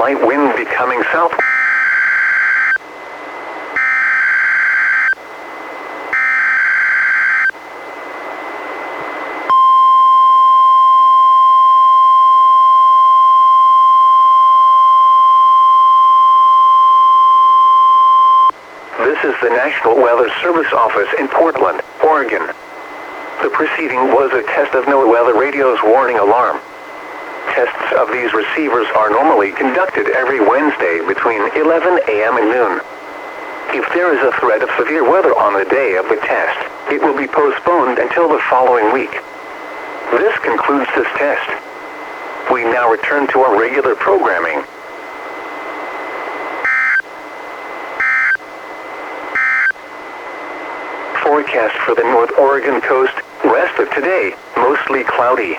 light wind becoming south. This is the National Weather Service office in Portland, Oregon. The preceding was a test of NWS radio's warning alarm. Tests of these receivers are normally conducted every Wednesday between 11 a.m. and noon. If there is a threat of severe weather on the day of the test, it will be postponed until the following week. This concludes this test. We now return to our regular programming. Forecast for the North Oregon coast, rest of today, mostly cloudy.